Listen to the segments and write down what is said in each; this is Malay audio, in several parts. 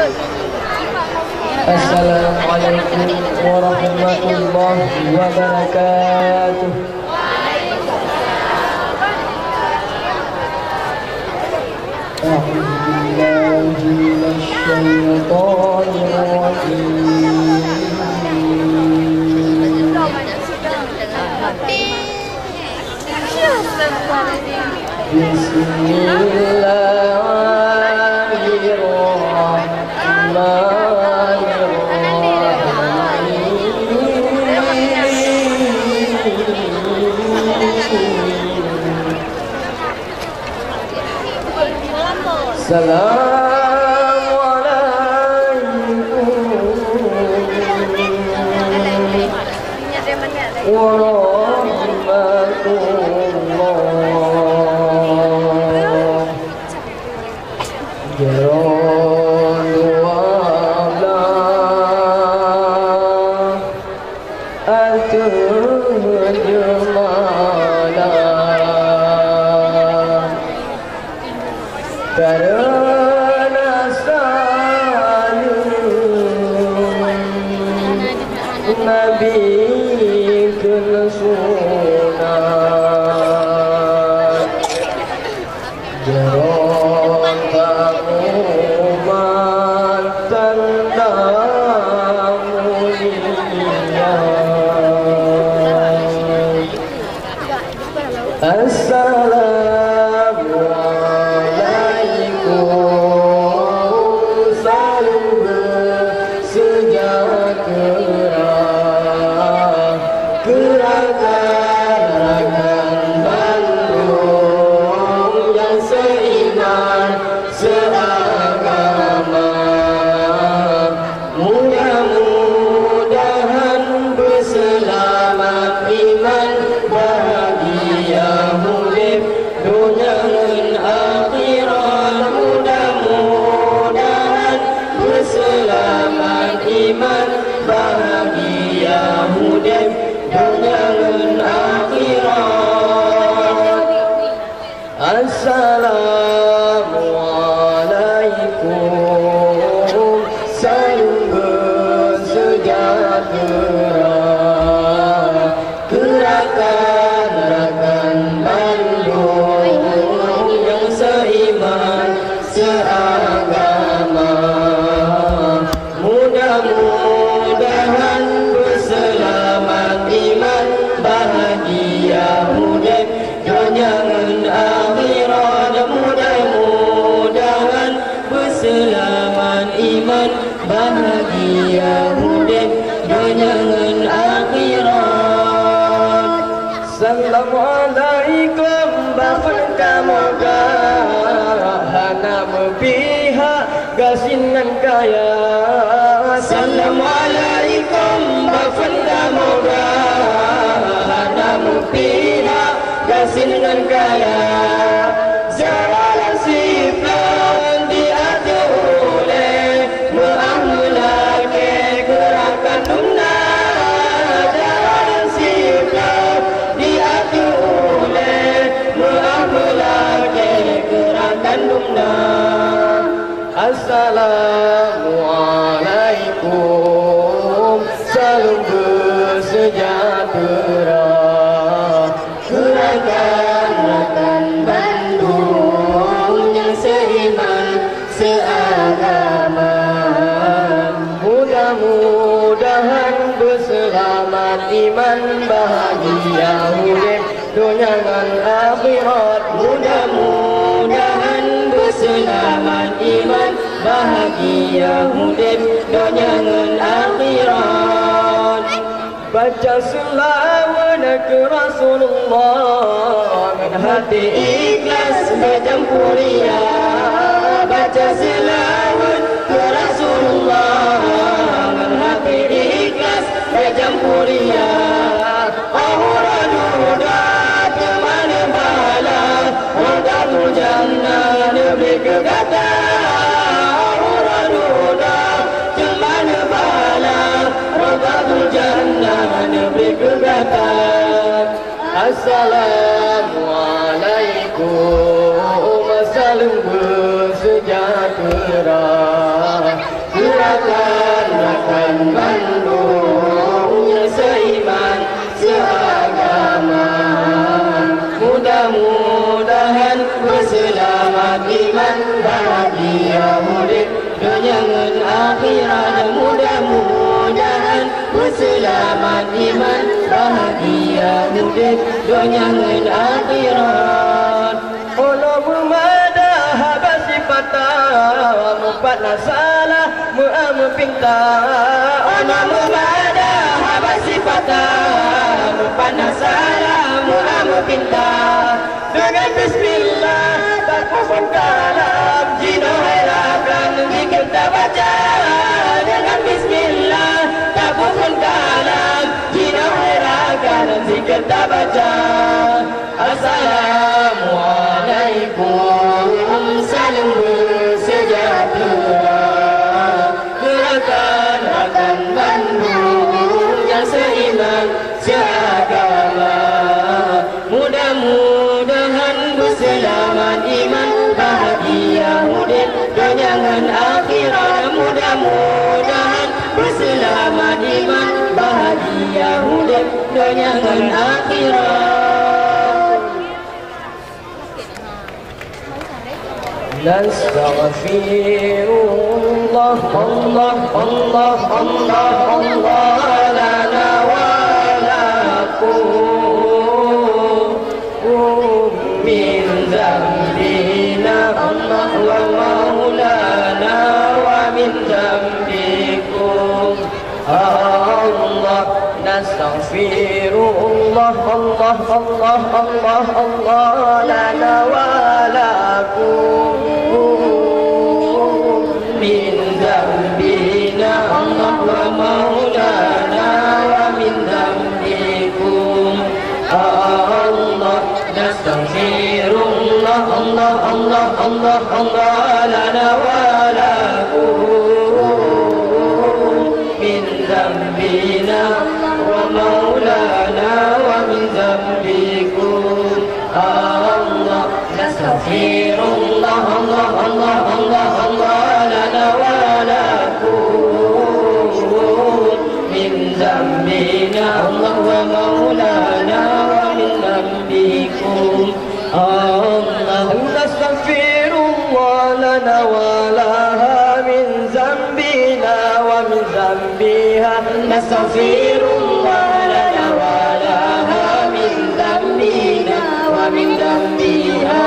Assalamualaikum warahmatullahi wabarakatuh. A'udzu billahi minasyaitonir rajim. Assalamualaikum salam bersejahtera, gerakan Bandung yang seiman seagama, mudah-mudahan berselamat iman bahagia hidup dunia dan akhirat, mudah-mudahan berselamat iman bahagia hidup dunia dan akhirat. Assalamualaikum, salam bersejahtera, gerakan Bandung yang seiman seagama, mudah-mudahan berselamat iman bahagia hidup dunia dan akhirat, mudah-mudahan berselamat iman bahagia hidup dunia dan akhirat. Assalamualaikum bapak kamoga hana pihak gasinan kaya. Assalamualaikum bapak kamoga hana pihak gasinan kaya. Jalan siplan diatur oleh mengamulake gerakan dumna. Jalan siplan diatur oleh mengamulake gerakan dumna. Assalamualaikum, salam bersejahtera, gerakan Bandung yang seiman seagama, mudah-mudahan berselamat iman bahagia hidup dunia dan akhirat, mudah-mudahan berselamat iman bahagia hidup dunia dan akhirat. Baca selawat ke Rasulullah dengan hati ikhlas bercampur ria. Baca selawat ke Rasulullah dengan hati ikhlas bercampur ria. Ahuraduda kemana bala, rodatul jannah negeri kegata. Ahuraduda kemana bala, rodatul jannah negeri kegata. Assalamualaikum, salam bersejahtera, iman bahagia murid dunia dan akhirat. Mudah-mudahan berselamat iman bahagia murid dunia dan akhirat. Mupat nasalah mu'am pinta ana mumada habas sifata mupat nasalah mu'am pinta dengan bismillah takufun kalam jino herakan zikir tak baca dengan bismillah takufun kalam jino herakan zikir tak baca. Assalamualaikum salam sejahtera gerakan Bandung yang seiman seagama. Mudah-mudahan berselamat iman bahagia murid dunia dan akhirat. Mudah-mudahan berselamat iman bahagia murid dunia dan akhirat. Nastaghfirullah Allah Allah Allah Allah lana wa lakum min dzambina Allah wa maulana wa min dzambikum Allah. Nastaghfirullah Allah Allah Allah Allah lana wa lakum min dzambina Allah wa maulana wa min dzambikum Allah. Nastaghfirullah Allah Allah Allah Allah lana wa lakum min dzambina wa maulana wa min dzambikum Allah. Nastaghfirullah Allah Allah Allah Allah lana wa lakum min dzambina Allah wa maulana wa min dzambikum Allah. Nastaghfirullah lana wa laha min dzambina wa min dzambiha. Nastaghfirullah lana wa laha min dzambina wa min dzambiha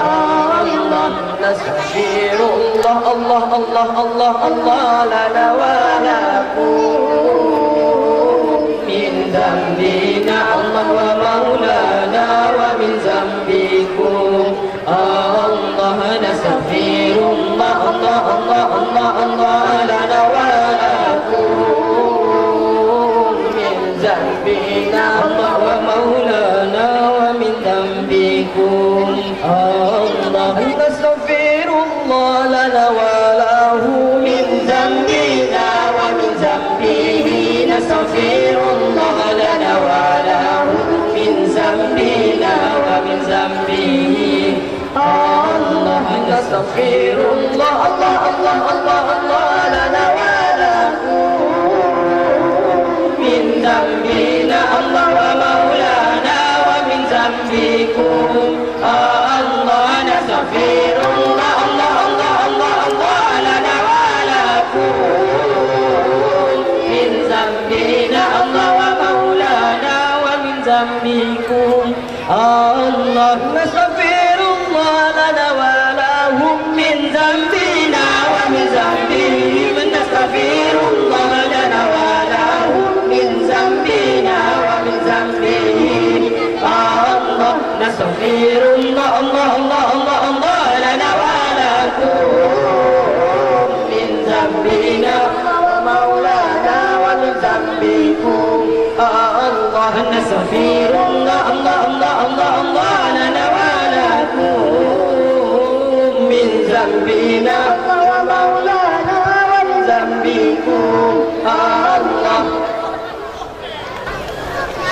Allah. Nastaghfirullah Allah Allah Allah Allah lana wa lakum min dzambina Allah wa maulana wa min dzambikum Allah. Nastaghfirullah Allah Allah Allah Allah lana wa lakum min dzambina Allah wa maulana wa min dzambikum Allah. Nastaghfirullah lana wa lahu min dzambina wa min dzambihi. Nastaghfirullah lana wa lahu min dzambina wa min dzambihi Allah. Nastaghfirullah Allah Allah Allah Allah lana wa lahu min dzambina Allah wa maulana wa min dzambikum Allah. Nastaghfirullah Allah Allah Allah Allah lana wa lakum min dzambina Allah wa maulana wa min dzambikum Allah. Nastaghfirullah lana wa lahum min dzambina wa min dzambihim. Nastaghfirullah lana wa lahum min dzambina wa min dzambihim Allah. Nastaghfirullah Allah Allah Allah Allah lana wa lakum min dzambina wa maulana wa min dzambikum Allah. Nastaghfirullah Allah Allah Allah Allah lana wa lakum min dzambina wa maulana wa min dzambikum Allah.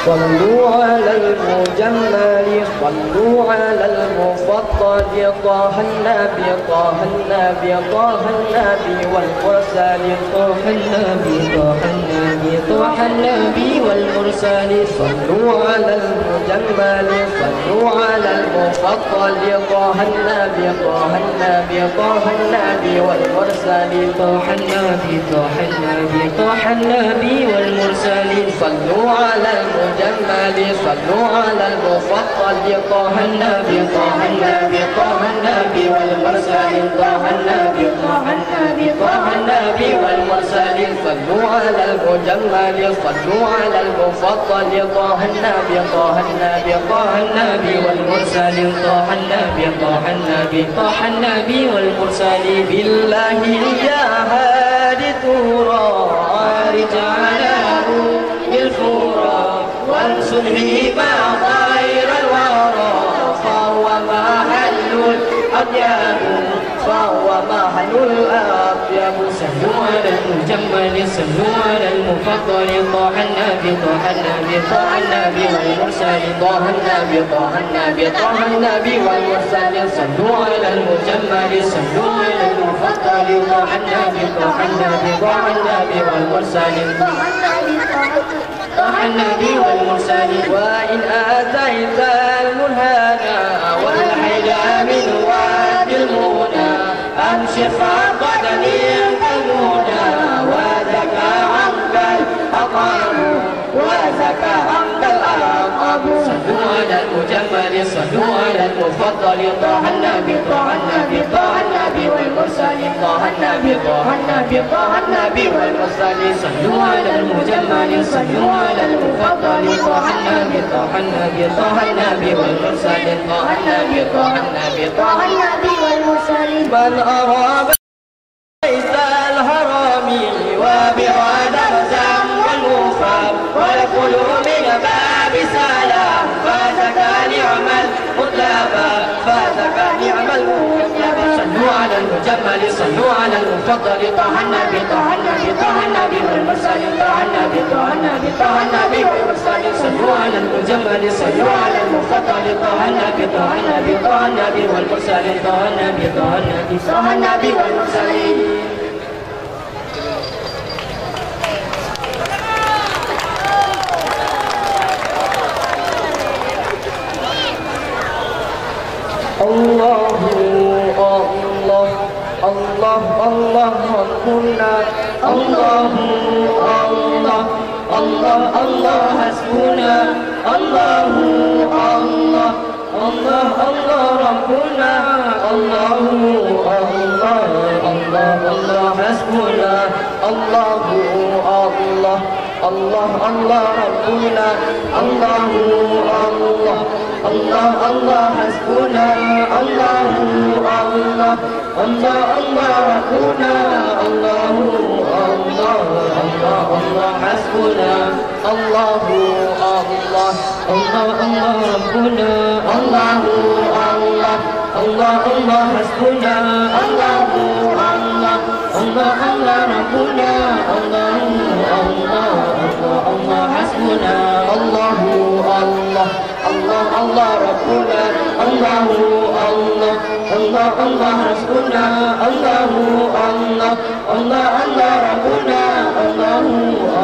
صلوا على المجمل صلوا على المفضل طه النبي طه النبي طه النبي والمرسل طه النبي طه النبي النبي طه النبي والمرسلين صلوا على المجمل صلوا على المفضل طه النبي طه النبي طه النبي والمرسلين طه النبي طه النبي طه النبي والمرسلين صلوا على المجمل صلوا على المفضل طه النبي طه النبي طه النبي والمرسلين طه النبي طه النبي طه النبي والمرسلين صلوا على المجمل صلوا على المفضل طه النبي طه النبي طه النبي والمرسلين طه النبي طه النبي طه النبي والمرسلين بالله يا هادي ترى رجاله بالفرى وانصره ما خير الورى فهو محل الأطياب فهو محل الأطياب صلوا على المجمل صلوا على المفضل طه النبي طه النبي طه النبي والمرسلين طه النبي طه النبي طه النبي والمرسلين صلوا على المجمل صلوا على المفضل طه النبي طه النبي طه النبي والمرسلين طه النبي والمرسلين وإن آتيت المنهانا والحيدا من وادي المنى أمشي فقد نلت المنى وزكى عنك الأقام وزكى عنك الأقام صلوا على المجمل صلوا على المفضل طه النبي طه النبي طه النبي والمرسلين طه النبي طه النبي طه النبي والمرسلين صلوا على المجمل صلوا على المفضل طه النبي طه النبي طه النبي والمرسلين طه النبي طه النبي طه النبي والمرسلين من أراد ليس الهرم وبهذا الزم والمفهم ويدخل من باب سلام فاتك نعم المطلبة فاتك نعم المطلبة صلوا على المجمل صلوا على المفضل طه النبي طه النبي طه النبي والمرسلين طه النبي طه النبي طه النبي والمرسلين صلوا على المجمل صلوا على المفضل طه النبي طه النبي طه النبي والمرسلين طه النبي طه النبي طه النبي والمرسلين الله الله الله الله ربنا الله الله الله الله حسبنا الله الله الله الله ربنا الله الله الله الله حسبنا الله الله الله الله ربنا الله الله الله الله حسبنا الله الله الله الله ربنا الله الله الله الله حسبنا الله الله الله الله ربنا الله الله الله الله حسبنا الله الله الله الله ربنا الله الله الله الله حسبنا الله الله الله الله ربنا الله الله الله الله حسبنا الله الله الله الله ربنا الله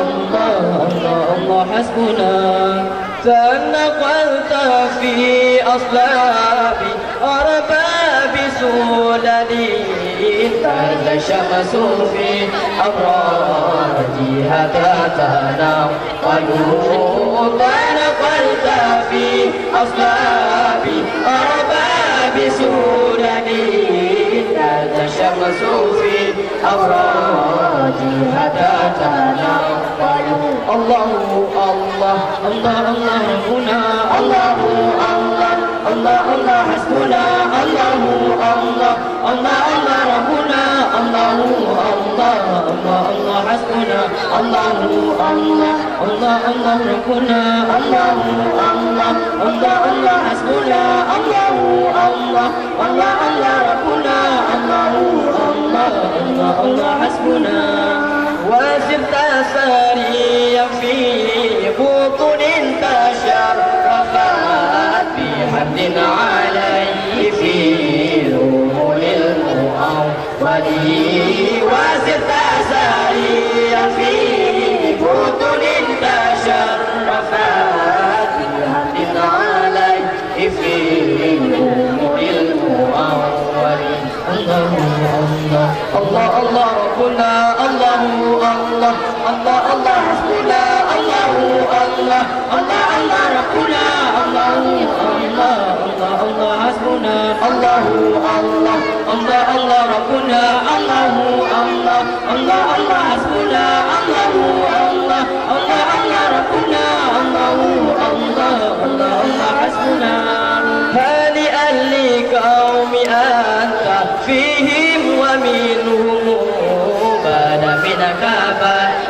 الله الله الله حسبنا تنقلت في أصلابي أرباب سولني تاج الشمس في أبراجها تتنام قالوا تنقلت في أصلابي أرباب سولني تاج الشمس في أبراجها تتنام قالوا الله الله الله الله ربنا الله الله الله الله حسبنا الله الله الله الله ربنا الله الله الله الله حسبنا الله الله الله الله ربنا الله الله الله الله حسبنا الله الله الله الله ربنا الله الله الله الله حسبنا وسبت ساريا في بطن تشرفت بحمد عليه في رمل المؤول وسبت ساريا في بطن ربنا الله الله الله الله حسبنا الله الله الله الله ربنا الله الله الله الله حسبنا الله الله الله الله ربنا الله الله الله الله حسبنا الله الله الله الله ربنا الله الله الله الله حسبنا هانئا لقوم أنت فيهم ومنهم بعد منك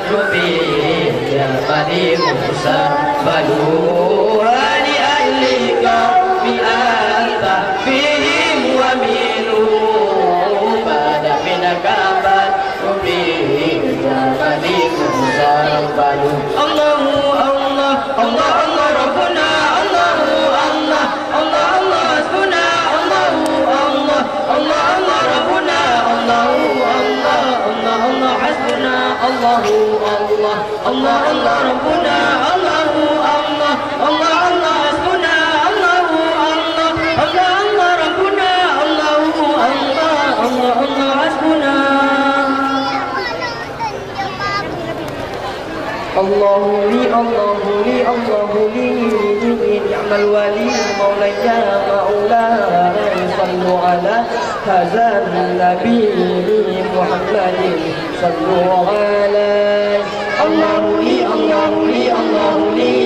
فنبيه يا بني موسى بلوا هانئا لقوم أنت فيهم ومنهم بعد منك فنبيه يا بني موسى بلوا الله الله الله الله ربنا الله الله الله الله حسبنا الله الله الله الله ربنا الله الله الله الله حسبنا الله الله الله الله ربنا الله الله الله الله حسبنا الله الله الله الله ربنا الله الله الله الله حسبنا الله لي الله لي الله لي نعم الولي مولاي مولاي صلوا على هذا النبي محمد صلوا عليه الله لي الله لي الله لي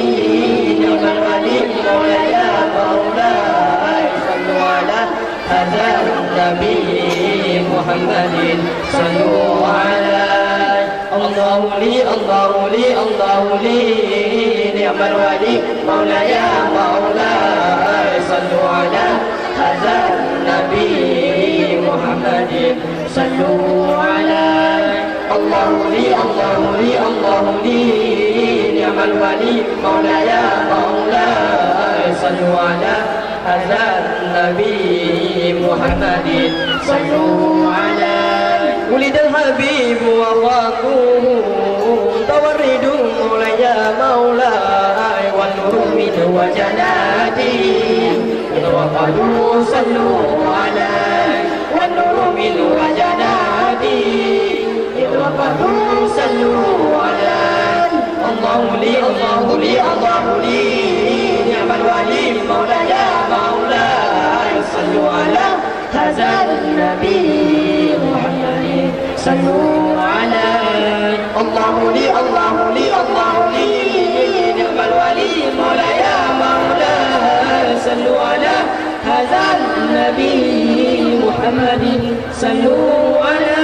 نعم الولي مولاي مولاي صلوا على هذا النبي محمد صلوا عليه الله لي الله لي الله لي نعم الولي مولاي مولاي صلوا على هذا النبي محمد صلوا عليه الله لي الله لي الله لي نعم الولي مولاي مولاي صلوا على هذا النبي محمد صلوا عليه ولد الحبيب وفاته تورد مولاي مولاي والنور من وجناته وقالوا صلوا عليه والنور من وجناته وقالوا صلوا عليه الله لي الله لي الله لي نعم الولي مولاي مولاي صلوا على هذا النبي محمد صلوا عليه الله لي الله لي الله لي نعم الولي مولاي مولاي صلوا على هذا النبي محمد صلوا عليه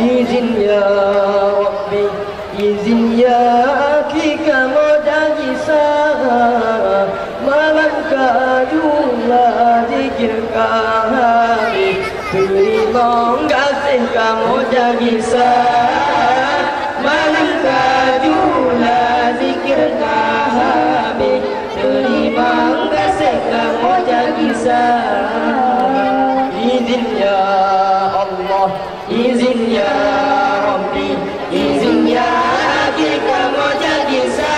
izin ya Rabbi izin ya Akika mujizat malam kajulah zikirkan hati terima kasih kamu mujizat malam kajulah zikirkan hati terima kasih kamu mujizat izin ya Allah izin ya Rabbi izin ya Akika mujizat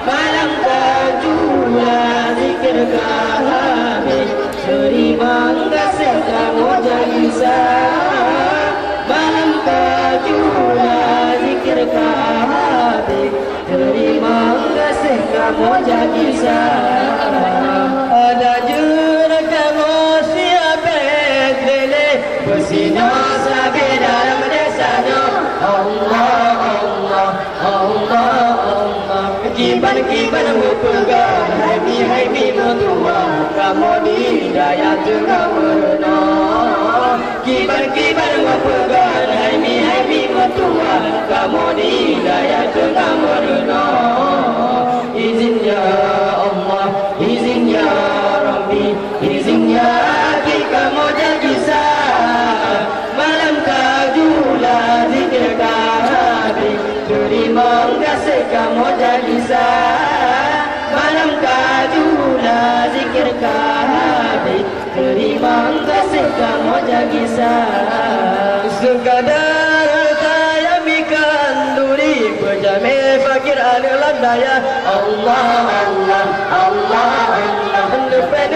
malam kajulah zikirkan hati terima kasih kamu mujizat malam kajulah zikirkan hati terima kasih kamu mujizat ada jurang kamu siapa dele bersina sampai dalam desanya Allah Allah Allah Allah kibar-kibar berpegang hai mi mutua kamu di daya tengah merena kibar-kibar berpegang hai mi mutua kamu di daya tengah merena izin ya Allah izin ya Rabbi izin ya Akika mujizat malam kajulah zikirkan hati terima kasih kamu mujizat malam kajulah zikirkan hati terima kasih kamu mujizat sekadar saya mikan duri berjamai fakir adalah daya Allah Allah Allah Allah depan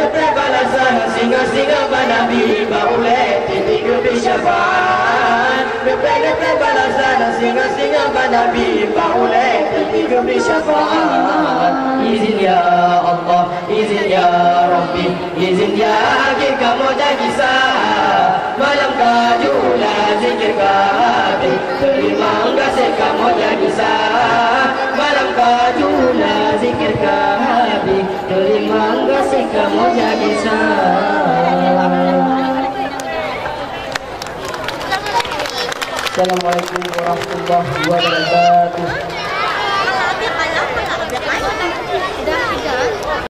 balasan singa-singa Nabi bauleh titik bersyafaat. Gepai-gepai balasan singa-singa Nabi bauleh titik bersyafaat. Izin ya Allah, izin ya Rabbi, izin ya Hakim kamu jadi sah. Malam kajula zikir kabi, terima kasih kamu jadi sah. Malam kajula zikir kabi, terima kasih kamu jadi sah. Assalamualaikum warahmatullahi wabarakatuh.